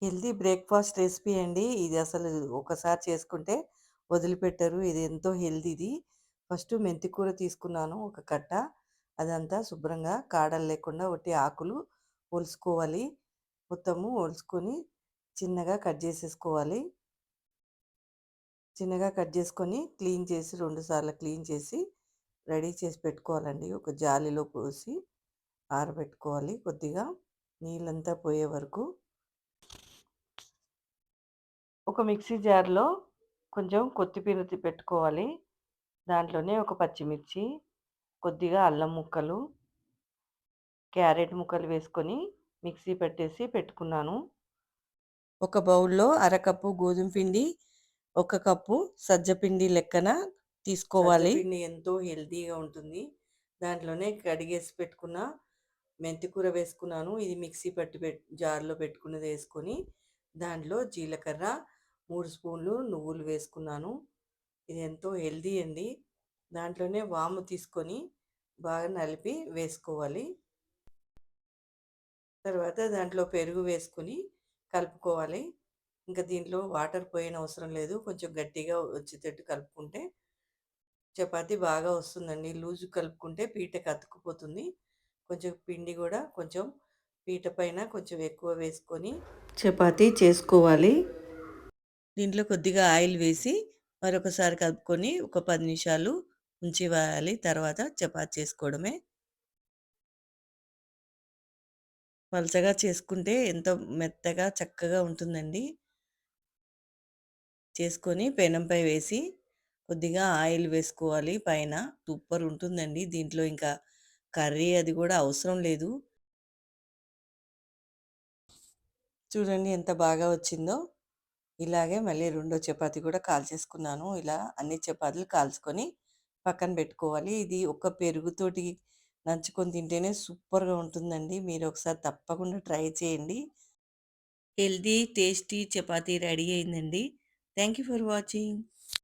Healthy breakfast recipe అండి. ఇది అసలు ఒకసారి చేసుకుంటే వదిలిపెట్టరు. ఇది ఎంతో హెల్తీది. ఫస్టు మెంతి కూర తీసుకున్నాను ఒక కట్ట. అదంతా శుభ్రంగా కాడలు లేకుండా ఒట్టి ఆకులు ఒలుసుకోవాలి. మొత్తము ఒలుసుకొని చిన్నగా కట్ చేసేసుకోవాలి. చిన్నగా కట్ చేసుకొని క్లీన్ చేసి 2 సార్లు క్లీన్ చేసి రెడీ చేసి పెట్టుకోవాలండి. ఒక జాలీలో పోసి ఆరబెట్టుకోవాలి కొద్దిగా నీళ్ళంతా పోయే వరకు. ఒక మిక్సీ జార్‌లో కొంచెం కొత్తిమీర పెట్టుకోవాలి. దాంట్లోనే ఒక పచ్చిమిర్చి, కొద్దిగా అల్లం ముక్కలు, క్యారెట్ ముక్కలు వేసుకొని మిక్సీ పట్టేసి పెట్టుకున్నాను. ఒక బౌల్‌లో అరకప్పు గోధుమ పిండి, ఒక కప్పు సజ్జపిండి లెక్కన తీసుకోవాలి. సజ్జపిండి ఎంతో హెల్తీగా ఉంటుంది. దాంట్లోనే కడిగేసి పెట్టుకున్న మెంతికూర వేసుకున్నాను. ఇది మిక్సీ పట్టి జార్‌లో పెట్టుకున్నది వేసుకొని, దాంట్లో జీలకర్ర 3 స్పూన్లు నువ్వులు వేసుకున్నాను. ఇది ఎంతో హెల్తీ అండి. దాంట్లోనే వాము తీసుకొని బాగా నలిపి వేసుకోవాలి. తర్వాత దాంట్లో పెరుగు వేసుకొని కలుపుకోవాలి. ఇంకా దీంట్లో వాటర్ పోయనవసరం లేదు. కొంచెం గట్టిగా వచ్చేటట్టు కలుపుకుంటే చపాతీ బాగా వస్తుందండి. లూజు కలుపుకుంటే పీటకి అతుక్కుపోతుంది. కొంచెం పిండి గూడా కొంచెం పీట పైన కొంచెం ఎక్కువ వేసుకొని చపాతీ చేసుకోవాలి. దీంట్లో కొద్దిగా ఆయిల్ వేసి మరొకసారి కలుపుకొని ఒక 10 నిమిషాలు ఉంచి వేయాలి. తర్వాత చపాతీ చేసుకోవడమే. పలచగా చేసుకుంటే ఎంతో మెత్తగా చక్కగా ఉంటుందండి. చేసుకొని పెనంపై వేసి కొద్దిగా ఆయిల్ వేసుకోవాలి పైన. సూపర్ ఉంటుందండి. దీంట్లో ఇంకా కర్రీ అది కూడా అవసరం లేదు. చూడండి ఎంత బాగా వచ్చిందో. ఇలాగే మళ్ళీ రెండో చపాతీ కూడా కాల్చేసుకున్నాను. ఇలా అన్ని చపాతీలు కాల్చుకొని పక్కన పెట్టుకోవాలి. ఇది ఒక పెరుగుతోటి నంచుకొని తింటేనే సూపర్‌గా ఉంటుందండి. మీరు ఒకసారి తప్పకుండా ట్రై చేయండి. హెల్తీ, టేస్టీ చపాతీ రెడీ అయిందండి. Thank you for watching.